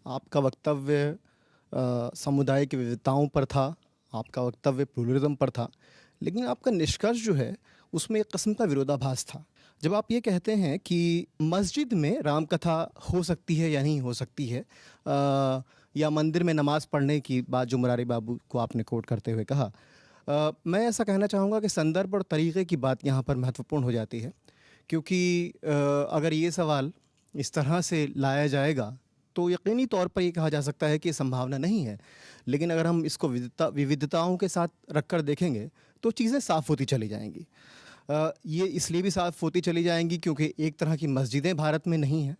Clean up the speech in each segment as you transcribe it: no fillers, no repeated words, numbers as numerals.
आपका वक्तव्य समुदाय की विविधताओं पर था, आपका वक्तव्य प्लूरलिज्म पर था, लेकिन आपका निष्कर्ष जो है उसमें एक किस्म का विरोधाभास था। जब आप ये कहते हैं कि मस्जिद में राम कथा हो सकती है या नहीं हो सकती है, या मंदिर में नमाज़ पढ़ने की बात जो मुरारी बाबू को आपने कोट करते हुए कहा, मैं ऐसा कहना चाहूँगा कि संदर्भ और तरीक़े की बात यहाँ पर महत्वपूर्ण हो जाती है, क्योंकि अगर ये सवाल इस तरह से लाया जाएगा तो यकीनी तौर पर ये कहा जा सकता है कि ये संभावना नहीं है। लेकिन अगर हम इसको विविधताओं के साथ रख कर देखेंगे तो चीज़ें साफ़ होती चली जाएंगी। ये इसलिए भी साफ़ होती चली जाएंगी क्योंकि एक तरह की मस्जिदें भारत में नहीं हैं।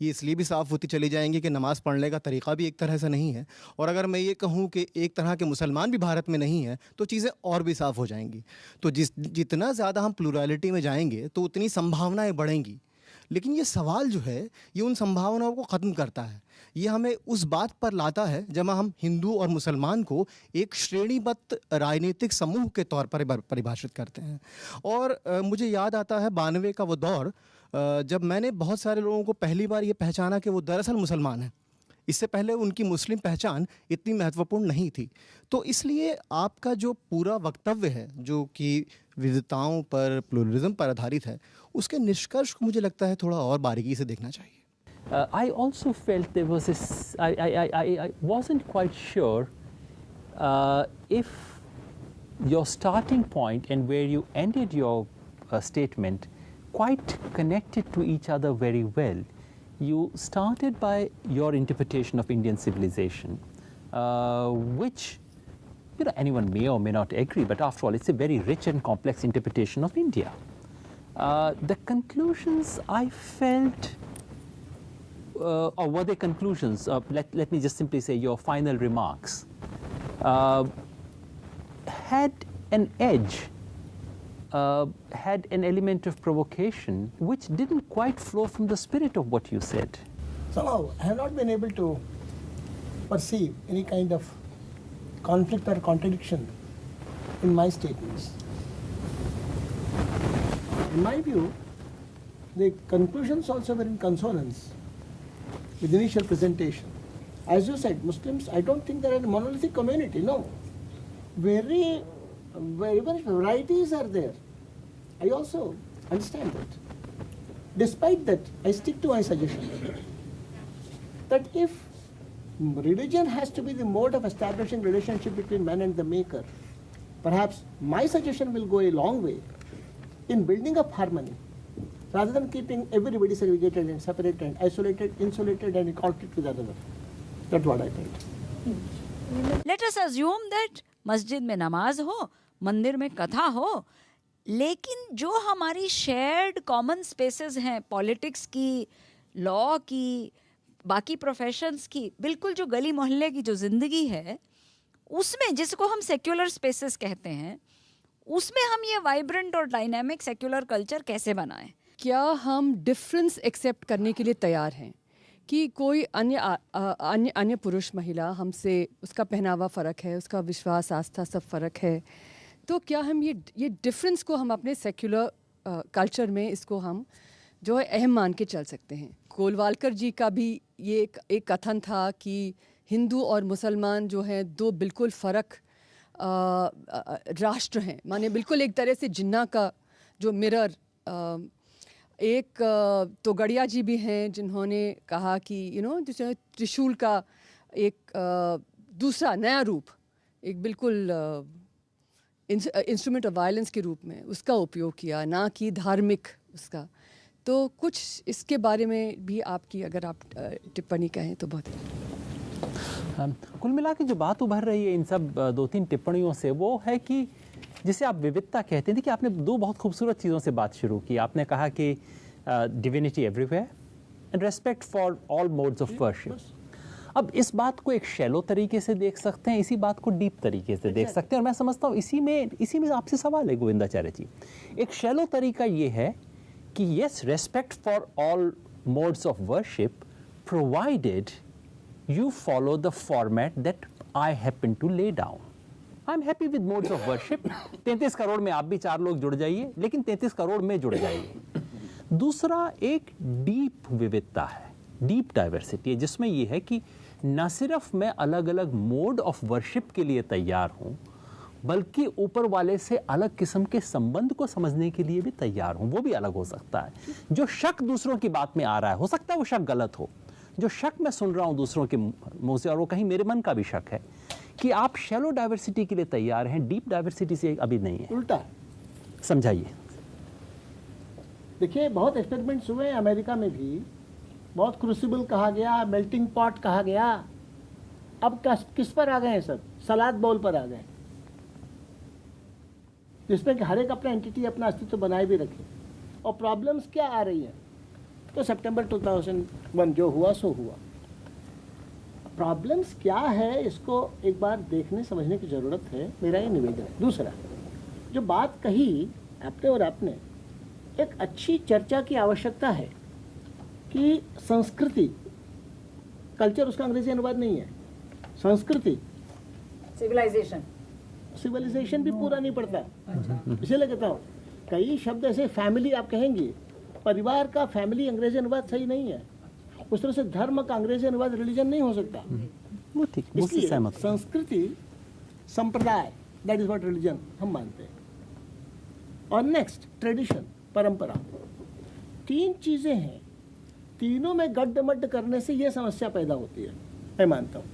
ये इसलिए भी साफ़ होती चली जाएंगी कि नमाज़ पढ़ने का तरीक़ा भी एक तरह से नहीं है। और अगर मैं ये कहूँ कि एक तरह के मुसलमान भी भारत में नहीं हैं तो चीज़ें और भी साफ़ हो जाएंगी। तो जितना ज़्यादा हम प्लूरलिटी में जाएंगे तो उतनी संभावनाएँ बढ़ेंगी। लेकिन ये सवाल जो है ये उन संभावनाओं को ख़त्म करता है। ये हमें उस बात पर लाता है जब हम हिंदू और मुसलमान को एक श्रेणीबद्ध राजनीतिक समूह के तौर पर परिभाषित करते हैं। और मुझे याद आता है 92 का वो दौर, जब मैंने बहुत सारे लोगों को पहली बार ये पहचाना कि वो दरअसल मुसलमान हैं। इससे पहले उनकी मुस्लिम पहचान इतनी महत्वपूर्ण नहीं थी। तो इसलिए आपका जो पूरा वक्तव्य है जो कि विविधताओं पर, प्लूरलिज्म पर आधारित है, उसके निष्कर्ष को मुझे लगता है थोड़ा और बारीकी से देखना चाहिए। I also felt there was this, I wasn't quite sure if your starting point and where you ended your statement quite connected to each other very well. You started by your interpretation of Indian civilization, which, you know, anyone may or may not agree, but after all, it's a very rich and complex interpretation of India. The conclusions I felt, or were they conclusions? Let me just simply say your final remarks had an edge, had an element of provocation which didn't quite flow from the spirit of what you said. Somehow, I have not been able to perceive any kind of conflict or contradiction in my statements. In my view, the conclusions also were in consonance with the initial presentation. As you said, Muslims, I don't think they are a monolithic community, no. Very much varieties are there. I also understand that. Despite that, I stick to my suggestion that if religion has to be the mode of establishing relationship between man and the maker, perhaps my suggestion will go a long way in building up harmony, rather than keeping everybody segregated and separated and isolated, insulated and in conflict with another. That's what I think. Let us assume that मस्जिद में नमाज हो, मंदिर में कथा हो, लेकिन जो हमारी शेयर्ड कॉमन स्पेसेस हैं, पॉलिटिक्स की, लॉ की, बाकी प्रोफेशंस की, बिल्कुल जो गली मोहल्ले की जो ज़िंदगी है, उसमें जिसको हम सेक्युलर स्पेसेस कहते हैं, उसमें हम ये वाइब्रेंट और डायनामिक सेक्युलर कल्चर कैसे बनाएं? क्या हम डिफरेंस एक्सेप्ट करने के लिए तैयार हैं कि कोई अन्य पुरुष महिला हमसे, उसका पहनावा फ़र्क है, उसका विश्वास आस्था सब फ़र्क है, तो क्या हम ये डिफरेंस को हम अपने सेक्युलर कल्चर में इसको हम जो है अहम मान के चल सकते हैं? गोलवालकर जी का भी ये एक कथन था कि हिंदू और मुसलमान जो हैं दो बिल्कुल फ़र्क राष्ट्र हैं, माने बिल्कुल एक तरह से जिन्ना का जो मिरर। एक तो गड़िया जी भी हैं जिन्होंने कहा कि जैसे त्रिशूल का एक दूसरा नया रूप, एक बिल्कुल इंस्ट्रूमेंट ऑफ वायलेंस के रूप में उसका उपयोग किया, ना कि धार्मिक उसका। तो कुछ इसके बारे में भी आपकी अगर आप टिप्पणी कहें तो बहुत कुल मिला के जो बात उभर रही है इन सब 2-3 टिप्पणियों से, वो है कि जिसे आप विविधता कहते थे, कि आपने 2 बहुत खूबसूरत चीज़ों से बात शुरू की। आपने कहा कि divinity everywhere and respect for all modes of worship. अब इस बात को एक शैलो तरीके से देख सकते हैं, इसी बात को डीप तरीके से देख सकते हैं, और मैं समझता हूँ इसी में आपसे सवाल है गोविंदाचार्य जी। एक शैलो तरीका ये है कि yes, respect for all modes of worship provided you follow the format that I happen to lay down. I'm happy with modes of worship. 33 crore में आप भी 4 लोग जुड़ जाइए, लेकिन 33 करोड़ में जुड़ जाइए। दूसरा एक डीप विविधता है, डीप डाइवर्सिटी है, जिसमें ये है कि न सिर्फ मैं अलग अलग मोड ऑफ वर्शिप के लिए तैयार हूँ, बल्कि ऊपर वाले से अलग किस्म के संबंध को समझने के लिए भी तैयार हूँ। वो भी अलग हो सकता है। जो शक दूसरों की बात में आ रहा है, हो सकता है वो शक गलत हो। जो शक मैं सुन रहा हूँ दूसरों के मुंह से, और वो कहीं मेरे मन का भी शक है कि आप शैलो डाइवर्सिटी के लिए तैयार हैं, डीप डाइवर्सिटी से अभी नहीं है। उल्टा समझाइए। देखिए, बहुत एक्सपेरिमेंट्स हुए हैं अमेरिका में भी, बहुत क्रूसिबल कहा गया, मेल्टिंग पॉट कहा गया। अब किस पर आ गए हैं सब? सलाद बाउल पर आ गए, जिसमें कि हर एक अपना एंटिटी, अपना अस्तित्व बनाए भी रखे। और प्रॉब्लम्स क्या आ रही है? तो सितंबर 2001 जो हुआ सो हुआ। प्रॉब्लम्स क्या है, इसको एक बार देखने समझने की ज़रूरत है, मेरा ये निवेदन है। दूसरा, जो बात कही आपने और आपने, एक अच्छी चर्चा की आवश्यकता है कि संस्कृति, कल्चर उसका अंग्रेजी अनुवाद नहीं है, संस्कृति, सिविलाइजेशन, सिविलाइजेशन भी पूरा नहीं पड़ता, इसीलिए कहता हूँ। कई शब्द ऐसे, फैमिली आप कहेंगे, परिवार का फैमिली अंग्रेजी अनुवाद सही नहीं है। उस तरह से धर्म का अंग्रेजी अनुवाद रिलीजन नहीं हो सकता। वो ठीक, मुझसे इसलिए सहमत। संस्कृति, संप्रदाय, दैट इज व्हाट रिलीजन हम मानते हैं। और नेक्स्ट, ट्रेडिशन, परंपरा, तीन चीजें हैं। तीनों में गड्ढ-मड्ढ करने से यह समस्या पैदा होती है, मैं मानता हूँ।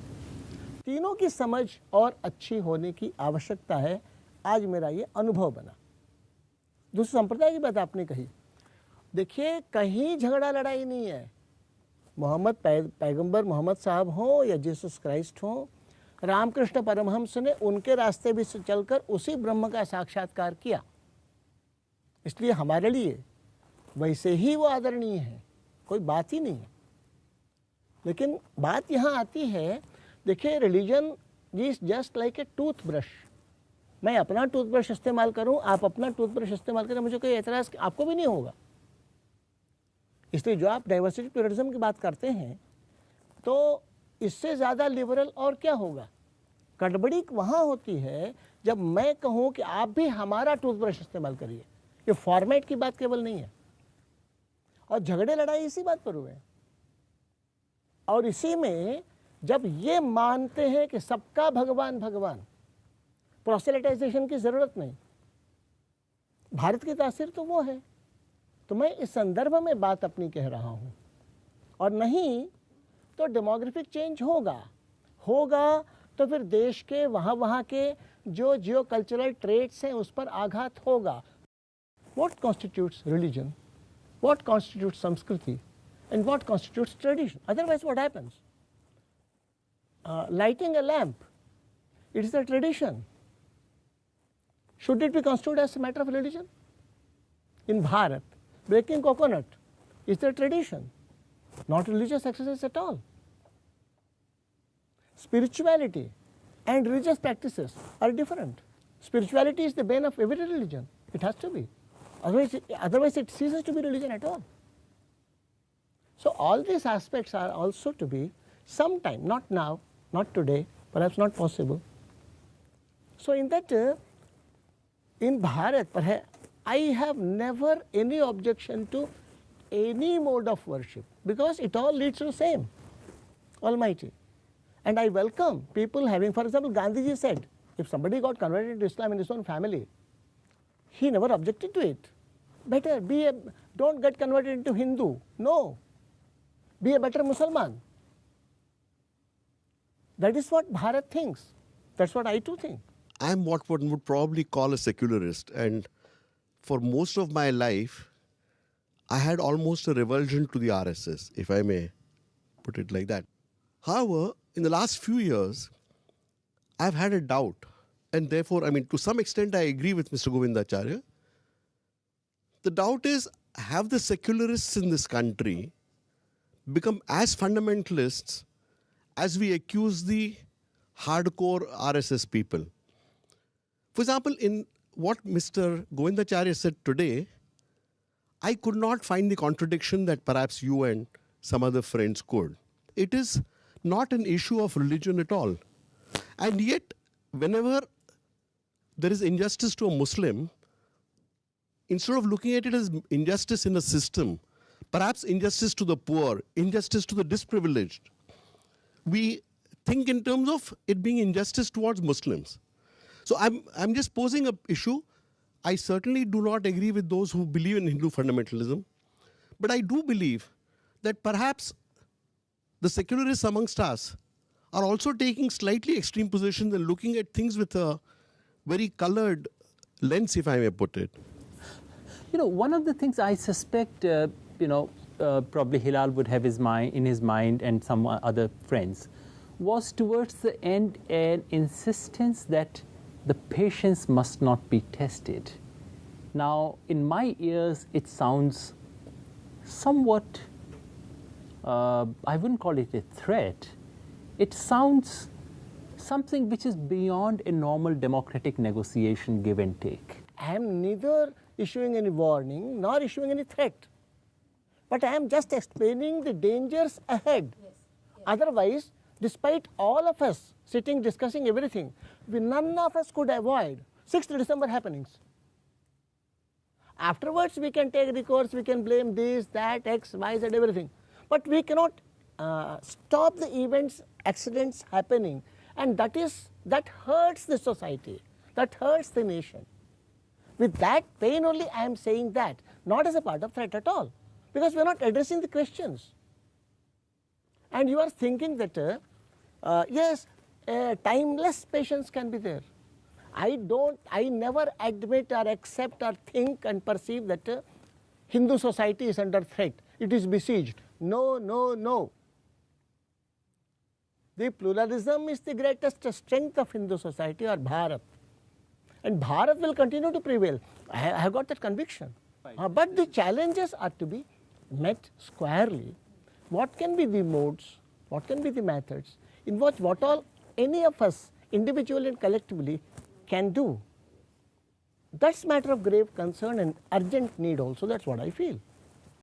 तीनों की समझ और अच्छी होने की आवश्यकता है, आज मेरा ये अनुभव बना। दूसरे संप्रदाय की बात आपने कही, देखिए कहीं झगड़ा लड़ाई नहीं है। मोहम्मद पैगंबर मोहम्मद साहब हों या जीसस क्राइस्ट हों, रामकृष्ण परमहंस ने उनके रास्ते भी से चलकर उसी ब्रह्म का साक्षात्कार किया, इसलिए हमारे लिए वैसे ही वो आदरणीय है, कोई बात ही नहीं है। लेकिन बात यहाँ आती है, देखिए religion is just like a toothbrush. मैं अपना टूथब्रश इस्तेमाल करूँ, आप अपना टूथब्रश इस्तेमाल करें, मुझे कोई एतराज़ आपको भी नहीं होगा। इसलिए जो आप डाइवर्सिटी प्लुरलिज्म की बात करते हैं, तो इससे ज़्यादा लिबरल और क्या होगा? गड़बड़ी वहाँ होती है जब मैं कहूँ कि आप भी हमारा टूथब्रश इस्तेमाल करिए। ये फॉर्मेट की बात केवल नहीं है, और झगड़े लड़ाई इसी बात पर हुए हैं। और इसी में जब ये मानते हैं कि सबका भगवान भगवान, प्रोसेलिटाइजेशन की ज़रूरत नहीं, भारत की तासीर तो वो है। तो मैं इस संदर्भ में बात अपनी कह रहा हूँ। और नहीं तो डेमोग्राफिक चेंज होगा तो फिर देश के वहाँ के जो जियो कल्चरल ट्रेट्स हैं उस पर आघात होगा। What constitutes religion? What constitutes Samskriti? And what constitutes tradition? Otherwise what happens? Lighting a lamp, it is a tradition. Should it be constituted as a matter of religion? In Bharat, breaking coconut is a tradition, not religious exercise at all. Spirituality and religious practices are different. Spirituality is the bane of every religion. It has to be. Otherwise it ceases to be religion at all. So all these aspects are also to be sometime, not now, not today, perhaps not possible. So in that, in Bharat, perhaps I have never any objection to any mode of worship, because it all leads to the same, Almighty. And I welcome people having, for example, Gandhiji said, if somebody got converted to Islam in his own family, he never objected to it. Better don't get converted into Hindu. No. Be a better Muslim. That is what Bharat thinks. That's what I too think. I'm what one would probably call a secularist, and for most of my life, I had almost a revulsion to the RSS, if I may put it like that. However, in the last few years, I've had a doubt, and therefore, I mean, to some extent, I agree with Mr. Govindacharya. The doubt is, have the secularists in this country become as fundamentalists as we accuse the hardcore RSS people? For example, in what Mr. Govindacharya said today, I could not find the contradiction that perhaps you and some other friends could. It is not an issue of religion at all. And yet, whenever there is injustice to a Muslim, instead of looking at it as injustice in a system, perhaps injustice to the poor, injustice to the disprivileged. We think in terms of it being injustice towards Muslims. So I'm just posing an issue. I certainly do not agree with those who believe in Hindu fundamentalism, but I do believe that perhaps the secularists amongst us are also taking slightly extreme positions and looking at things with a very colored lens, if I may put it. You know, one of the things I suspect, probably Hilal would have in his mind and some other friends, was towards the end an insistence that the patience must not be tested. Now, in my ears, it sounds somewhat, I wouldn't call it a threat. It sounds something which is beyond a normal democratic negotiation, give and take. I am neither issuing any warning nor issuing any threat, but I am just explaining the dangers ahead. Otherwise, despite all of us sitting discussing everything, none of us could avoid 6th December happenings. Afterwards, we can take recourse, we can blame this, that, X, Y, Z, everything. But we cannot stop the events, accidents happening, and that hurts the society, that hurts the nation. With that pain only I am saying that, not as a part of threat at all, because we are not addressing the questions. And you are thinking that, yes, timeless patience can be there. I never admit or accept or think and perceive that Hindu society is under threat. It is besieged. No, no, no. The pluralism is the greatest strength of Hindu society, or Bharat. And Bharat will continue to prevail. I have got that conviction. But the challenges are to be met squarely. What can be the modes? What can be the methods? In what all any of us, individually and collectively, can do? That's matter of grave concern and urgent need also. That's what I feel.